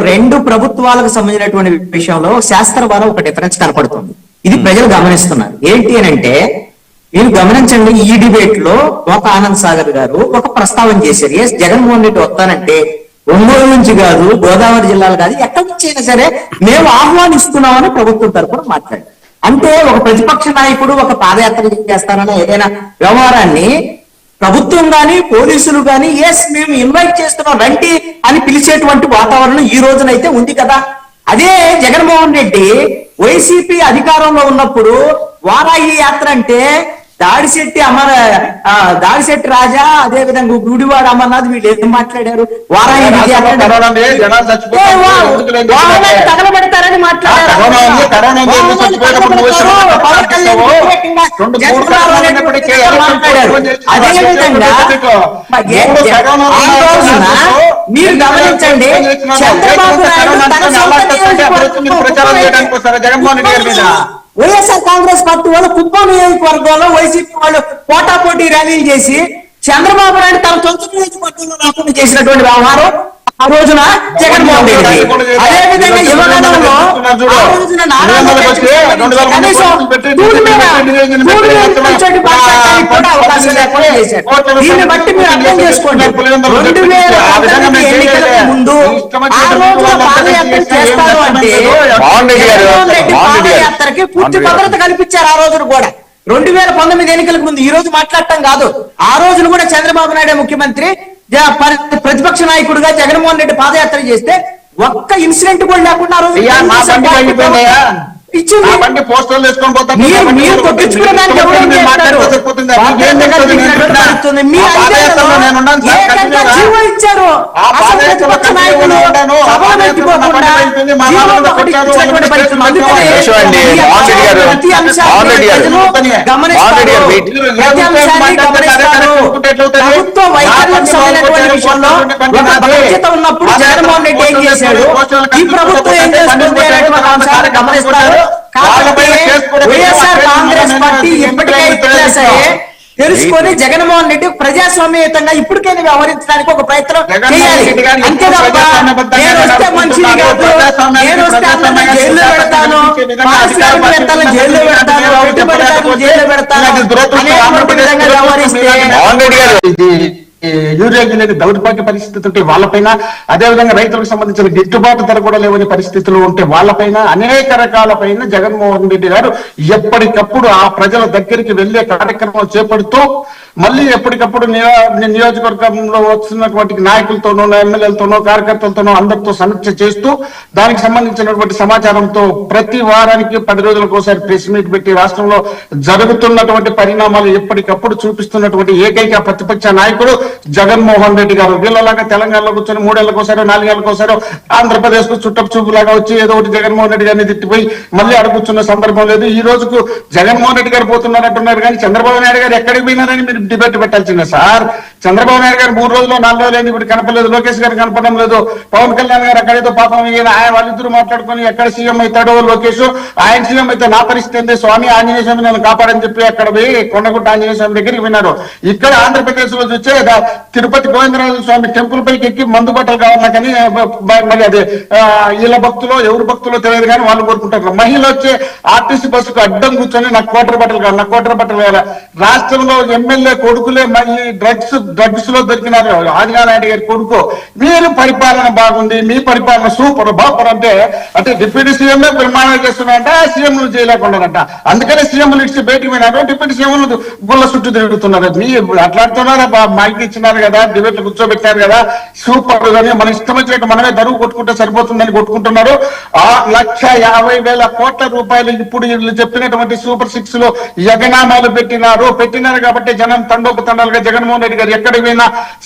రెండు ప్రభుత్వాలకు సంబంధించినటువంటి విషయంలో శాస్త్రవాదం ఒక డిఫరెన్స్ కనపడుతుంది. ఇది ప్రజలు గమనిస్తున్నారు. ఏంటి అని అంటే, మీరు గమనించండి, ఈ డిబేట్ లో ఒక ఆనంద్ సాగర్ గారు ఒక ప్రస్తావన చేశారు. ఎస్, జగన్మోహన్ రెడ్డి వస్తానంటే ఒంగోలు నుంచి కాదు, గోదావరి జిల్లాలు కాదు, ఎక్కడి నుంచి అయినా సరే మేము ఆహ్వానిస్తున్నామని ప్రభుత్వం తరఫున మాట్లాడారు. అంటే ఒక ప్రతిపక్ష నాయకుడు ఒక పాదయాత్ర చేస్తానన్న ఏదైనా వ్యవహారాన్ని ప్రభుత్వం గాని పోలీసులు గాని ఎస్ మేము ఇన్వైట్ చేస్తున్నాం రండి అని పిలిచేటువంటి వాతావరణం ఈ రోజునైతే ఉంది కదా. అదే జగన్మోహన్ రెడ్డి వైసీపీ అధికారంలో ఉన్నప్పుడు వారాహి యాత్ర అంటే దాడిశెట్టి రాజా, అదే విధంగా గుడివాడ అమర్నాథ్ వీళ్ళు ఏం మాట్లాడారు? వారాహి తగలబెడతారని మాట్లాడారు. అదేవిధంగా మీరు గమనించండి, చంద్రబాబు నాయుడు వైఎస్ఆర్ కాంగ్రెస్ పార్టీ వాళ్ళు కుప్పం నియోజకవర్గంలో వైసీపీ వాళ్ళు పోటాపోటీ ర్యాలీలు చేసి చంద్రబాబు నాయుడు తన సొంత నియోజకవర్గంలో రాకుండా చేసినటువంటి వ్యవహారం ఆ రోజున జగన్మోహన్ రెడ్డి. అదేవిధంగా యువగణంలో ఆ రోజున అవకాశం లేకుండా చేశారు. దీన్ని బట్టి మీరు అర్థం చేసుకోండి, 2019 ఎన్నికలకు ముందు ఆ రోజున పాదయాత్ర చేస్తారు అంటే జగన్మోహన్ రెడ్డి పాదయాత్రకి పూర్తి భద్రత కల్పించారు. ఆ రోజున కూడా 2019 ఎన్నికలకు ముందు, ఈ రోజు మాట్లాడటం కాదు, ఆ రోజున కూడా చంద్రబాబు నాయుడు ముఖ్యమంత్రి, ప్రతిపక్ష నాయకుడుగా జగన్మోహన్ రెడ్డి పాదయాత్ర చేస్తే ఒక్క ఇన్సిడెంట్ కూడా లేకుండా ఆ రోజు ప్రభుత్వ వైఖరికి సంబంధించినటువంటి విషయంలో బాధ్యత ఉన్నప్పుడు జగన్మోహన్ రెడ్డి ఏం చేశాడు, ఈ ప్రభుత్వం ఏం చేస్తుంది అనేటువంటి అంశాలు గమనిస్తారు. వైఎస్ఆర్ కాంగ్రెస్ పార్టీ ఎప్పటికైనా సరే తెలుసుకొని జగన్మోహన్ రెడ్డి ప్రజాస్వామ్యయుతంగా ఇప్పటికైనా వ్యవహరించడానికి ఒక ప్రయత్నం చేయాలి. అంతే తప్ప నేను వస్తే మంచిది కాదు, నేను వస్తే అందరినీ జైల్లో పెడతాను, పారిశ్రామికవేత్తలను జైల్లో పెడతాను, రౌడీ పడతాను జైల్లో పెడతాను అనేటువంటి విధంగా వ్యవహరిస్తే యూరియా లేని దౌర్భాగ్య పరిస్థితి ఉంటే వాళ్ళపైన, అదేవిధంగా రైతులకు సంబంధించిన గిట్టుబాటు ధర కూడా లేవని పరిస్థితులు ఉంటే వాళ్ళపైన, అనేక రకాలపైన జగన్మోహన్ రెడ్డి గారు ఎప్పటికప్పుడు ఆ ప్రజల దగ్గరికి వెళ్లే కార్యక్రమం చేపడుతూ మళ్ళీ ఎప్పటికప్పుడు నియోజకవర్గంలో వస్తున్నటువంటి నాయకులతోనో, ఎమ్మెల్యేలతోనో, కార్యకర్తలతోనో అందరితో సమీక్ష చేస్తూ దానికి సంబంధించినటువంటి సమాచారంతో ప్రతి వారానికి 10 రోజులకు ఒకసారి ప్రెస్ మీట్ పెట్టి రాష్ట్రంలో జరుగుతున్నటువంటి పరిణామాలు ఎప్పటికప్పుడు చూపిస్తున్నటువంటి ఏకైక ప్రతిపక్ష నాయకుడు జగన్మోహన్ రెడ్డి గారు. వీళ్ళలాగా తెలంగాణలో కూర్చొని 3 ఏళ్లకోసారో 4 ఏళ్లకోసారో ఆంధ్రప్రదేశ్ కు చుట్టపు చూపులాగా వచ్చి ఏదో ఒకటి జగన్మోహన్ రెడ్డి గారిని తిట్టిపోయి మళ్ళీ అడుగుతున్న సందర్భం లేదు. ఈ రోజుకు జగన్మోహన్ రెడ్డి గారు పోతున్నారంటున్నారు కానీ చంద్రబాబు నాయుడు గారు ఎక్కడికి పోయినారని మీరు డిబేట్ పెట్టాల్సిందే సార్. చంద్రబాబు నాయుడు గారు 3 రోజులు 4 రోజులు అయింది, ఇప్పుడు కనపడలేదు. లోకేష్ గారు కనపడడం లేదు. పవన్ కళ్యాణ్ గారు అక్కడేదో పాపం ఆయన వాళ్ళిద్దరు మాట్లాడుకుని ఎక్కడ సీఎం అవుతాడో లోకేష్, ఆయన సీఎం అయితే నా పరిస్థితి ఏంది, స్వామి ఆంజనేయ స్వామి నన్ను కాపాడని చెప్పి అక్కడ పోయి కొండగుట్ట ఆంజనేయ స్వామి దగ్గరికి విన్నారు. ఇక్కడ ఆంధ్రప్రదేశ్ లో చూస్తే తిరుపతి గోవిందరాజు స్వామి టెంపుల్ పైకి ఎక్కి మందు బట్టలు కావాలన్నా కానీ మరి అదే వీళ్ళ భక్తులు ఎవరు భక్తులో తెలియదు కానీ వాళ్ళు కోరుకుంటారు. మహిళ వచ్చే ఆర్టీసీ బస్సుకు అడ్డం కూర్చొని నాకు క్వార్టర్ బట్టలు కావాలి, నాకు క్వార్టర్ బట్టలు కావాలి. రాష్ట్రంలో ఎమ్మెల్యే కొడుకులే మళ్ళీ డ్రగ్స్ లో దొరికినారు. ఆదినారాయణ గారి కొడుకు, మీరు పరిపాలన బాగుంది, మీ పరిపాలన సూపర్ బాపర్ అంటే డిప్యూటీ సీఎం ప్రమాణాలు చేస్తున్నారంట, సీఎం చేయలేకున్నారంట. అందుకనే సీఎం ఇచ్చి బయటికి పోయినారు, డిప్యూటీ సీఎం గుళ్ళ చుట్టూ తిరుగుతున్నారు. అట్లాడుతున్నారా, మైక్ ఇచ్చినారు కదా, డిబేట్లు కూర్చోబెట్టారు కదా, సూపర్ అని మన ఇష్టం వచ్చినట్టు మనమే దరువు కొట్టుకుంటే సరిపోతుందని కొట్టుకుంటున్నారు. 1,50,000 కోట్ల రూపాయలు ఇప్పుడు వీళ్ళు చెప్పినటువంటి సూపర్ 6 లో యగనామాలు పెట్టినారు కాబట్టి జనం తండోపతండాలుగా జగన్మోహన్ రెడ్డి గారు ఎక్కడికి పోయినా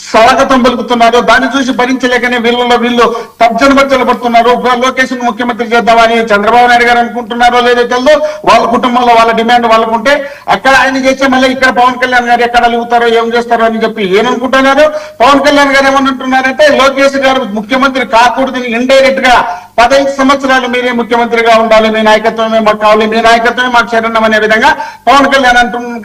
స్వాగతం పలుకుతున్నారు. దాన్ని చూసి భరించలేకనే వీళ్ళు తర్జన భర్జన పడుతున్నారు. లోకేష్ ముఖ్యమంత్రి చేద్దామని చంద్రబాబు నాయుడు గారు అనుకుంటున్నారో లేదో తెలియదు. వాళ్ళ కుటుంబంలో వాళ్ళ డిమాండ్ వాళ్ళకుంటే అక్కడ ఆయన చేస్తే మళ్ళీ ఇక్కడ పవన్ కళ్యాణ్ గారు ఎక్కడ అలుగుతారో ఏం చేస్తారో అని చెప్పి ఏమనుకుంటున్నారు. పవన్ కళ్యాణ్ గారు ఏమనుకుంటున్నారంటే లోకేష్ గారు ముఖ్యమంత్రి కాకూడదని ఇండైరెక్ట్ గా 15 సంవత్సరాలు మీరే ముఖ్యమంత్రిగా ఉండాలి, మీ నాయకత్వమే మాకు కావాలి, మీ నాయకత్వమే మాకు శరణం అనే విధంగా పవన్ కళ్యాణ్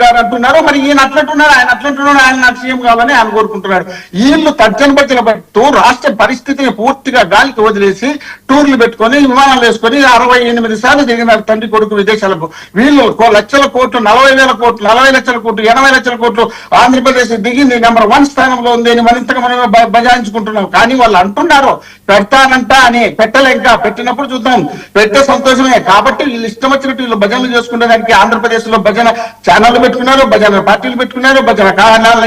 గారు అంటున్నారు. మరి ఈయన అట్లంటున్నారు, ఆయన అట్లంటున్నాడు, ఆయన నాకు సీఎం కావాలని ఆయన కోరుకుంటున్నాడు. వీళ్ళు తర్జన భర్జన పడుతూ రాష్ట్ర పరిస్థితిని పూర్తిగా గాలికి వదిలేసి టూర్లు పెట్టుకొని విమానాలు వేసుకొని 68 సార్లు దిగినారు తండ్రి కొడుకు విదేశాలకు. వీళ్ళు లక్షల కోట్లు, 40,000 కోట్లు, 40 లక్షల కోట్లు, 80 లక్షల కోట్లు ఆంధ్రప్రదేశ్ దిగింది నెంబర్ 1 స్థానంలో ఉంది అని మరింతగా మనం బజాయించుకుంటున్నాం. కానీ వాళ్ళు అంటున్నారు పెడతానంట అని. పెట్టలే, ఇంకా పెట్టినప్పుడు చూద్దాం. పెట్టే సంతోషమే. కాబట్టి వీళ్ళు ఇష్టం వచ్చినట్టు వీళ్ళు భజనలు చేసుకునే దానికి ఆంధ్రప్రదేశ్ లో భజన ఛానళ్లు పెట్టుకున్నారు, భజన పార్టీలు పెట్టుకున్నారు, భజన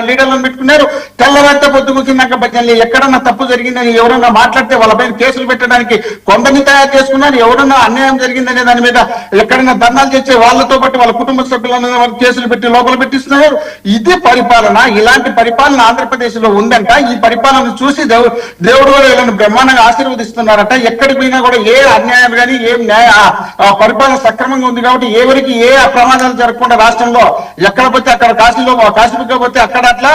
లీడర్లను పెట్టుకున్నారు. తెల్లవారితే పొద్దుగుకినాక భజనలు. ఎక్కడన్నా తప్పు జరిగిందని ఎవరన్నా మాట్లాడితే వాళ్ళపైన కేసులు పెట్టడానికి కొందరిని తయారు చేసుకున్నారు. ఎవరన్నా అన్యాయం జరిగిందనే దాని మీద ఎక్కడైనా ధర్నాలు చేసే వాళ్ళతో పాటు వాళ్ళ కుటుంబ సభ్యులను కేసులు పెట్టి లోపల పెట్టిస్తున్నారు. ఇది పరిపాలన. ఇలాంటి పరిపాలన ఆంధ్రప్రదేశ్ లో ఉందంట. ఈ పరిపాలన చూసి దేవుడు కూడా వీళ్ళని బ్రహ్మాండంగా ఆశీర్వదిస్తున్నారట. ఎక్కడికి పోయినా కూడా ఏ అన్యాయం కానీ ఏ పరిపాలన సక్రమంగా ఉంది కాబట్టి ఎవరికి ఏ ప్రమాదాలు జరగకుండా రాష్ట్రంలో ఎక్కడ పోతే అక్కడ కాశీలో పోతే అక్కడ అట్లా,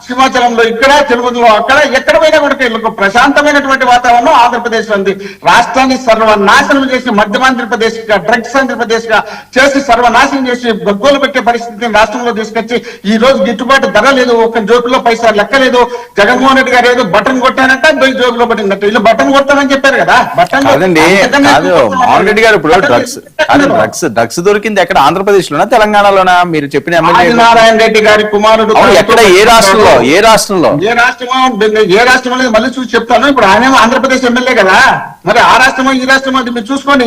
సింహాచలంలో ఇక్కడ, తిరుపతిలో అక్కడ, ఎక్కడ పోయినా కూడా వీళ్ళకు ప్రశాంతమైనటువంటి వాతావరణం ఆంధ్రప్రదేశ్ లో ఉంది. రాష్ట్రాన్ని సర్వనాశనం చేసి మధ్యమాంధ్రప్రదేశ్ గా, డ్రగ్స్ ఆంధ్రప్రదేశ్ గా చేసి సర్వనాశనం చేసి గగ్గోలు పెట్టే పరిస్థితిని రాష్ట్రంలో తీసుకొచ్చి ఈ రోజు గిట్టుబాటు ధర లేదు, ఒక జోబులో పైసా లెక్క లేదు. జగన్మోహన్ రెడ్డి గారు ఏదో బటన్ కొట్టానంట, జోబులో పట్టిందట. వీళ్ళు బటన్ కొట్టానని చెప్పారు కదా. బటన్ కాదండి, కాదు మోహన్ రెడ్డి గారు, ఇప్పుడు డ్రగ్స్ దొరికింది ఎక్కడ? ఆంధ్రప్రదేశ్ లోనా, తెలంగాణలోనా? మీరు చెప్పిన ఎమ్మెల్యే నారాయణ రెడ్డి గారి కుమారుడు ఎక్కడ? ఏ రాష్ట్రంలో? ఏ రాష్ట్రంలో? ఏ రాష్ట్రం అనేది మళ్ళీ చూసి చెప్తాను. ఇప్పుడు ఆయన ఆంధ్రప్రదేశ్ ఎమ్మెల్యే కదా. మరి ఆ రాష్ట్రమో ఈ రాష్ట్రమో అది మీరు చూసుకోండి.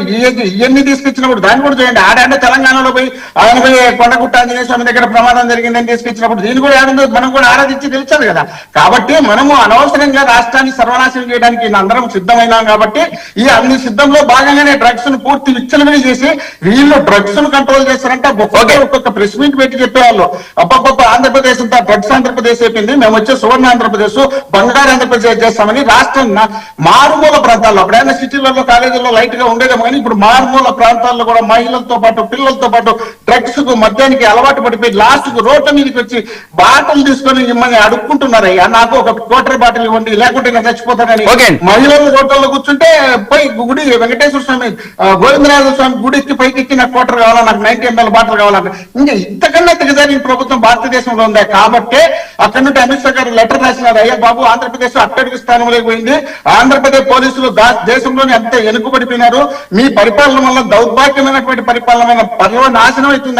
ఇవన్నీ తీసుకొచ్చినప్పుడు దాన్ని కూడా చేయండి. ఆడంటే తెలంగాణలో పోయి ఆయన పోయి కొండగుట్ట ఆంజనేయ స్వామి దగ్గర ప్రమాదం జరిగిందని తీసుకొచ్చినప్పుడు దీన్ని కూడా ఆడందో మనం కూడా ఆరాధించి తెలిసారు కదా. కాబట్టి మనము అనవసరంగా రాష్ట్రాన్ని సర్వనాశనం చేయడానికి అందరం సిద్ధమైనాం. కాబట్టి ఈ అన్ని సిద్ధంలో భాగంగానే డ్రగ్స్ ను పూర్తి విచ్చలవిడి చేసి వీళ్ళు డ్రగ్స్ ను కంట్రోల్ చేస్తారంటే ఒక్కొక్క ప్రెస్ మీట్ పెట్టి చెప్పేవాళ్ళు అప్పప్ప ఆంధ్రప్రదేశ్ అంతా డ్రగ్స్ ఆంధ్రప్రదేశ్ అయిపోయింది, మేము వచ్చే సువర్ణ ఆంధ్రప్రదేశ్, బంగారు ఆంధ్రప్రదేశ్ చేస్తామని. రాష్ట్రం మారుమూల ప్రాంతాల్లో అప్పుడైనా సిటీలలో కాలేజీల్లో లైట్ గా ఉండేదేమో కానీ ఇప్పుడు మారుమూల ప్రాంతాల్లో కూడా మహిళలతో పాటు పిల్లలతో పాటు డ్రగ్స్ కు మద్యానికి అలవాటు పడిపోయి లాస్ట్ కు రోడ్ల మీదకి వచ్చి బాటిల్ తీసుకొని ఇమ్మని అడుక్కుంటున్నారయ్యా. నాకు ఒక క్వార్టర్ బాటిల్ ఇవ్వండి లేకుంటే నేను చచ్చిపోతానని మహిళలు రోడ్లలో కూర్చుంటే పోయి గుడి వెంకటేశ్వర స్వామి గోవిందరాజ స్వామి గుడికి పైకి నాకు క్వార్టర్ కావాలా, నాకు 90 ml బాటిల్ కావాలంట. ఇంకా ఇంతకన్నా దిగజారి ప్రభుత్వం భారతదేశంలో ఉంది. కాబట్టి అక్కడ నుండి అమిత్ షా గారు లెటర్ రాసినారు, అయ్యా బాబు ఆంధ్రప్రదేశ్ అట్టడుగు స్థానంలో పోయింది, ఆంధ్రప్రదేశ్ పోలీసులు దేశంలోనే అంత వెనుకబడిపోయినారు, మీ పరిపాలన వల్ల దౌర్భాగ్యమైనటువంటి పరిపాలన నాశనం అవుతుంది. ఆ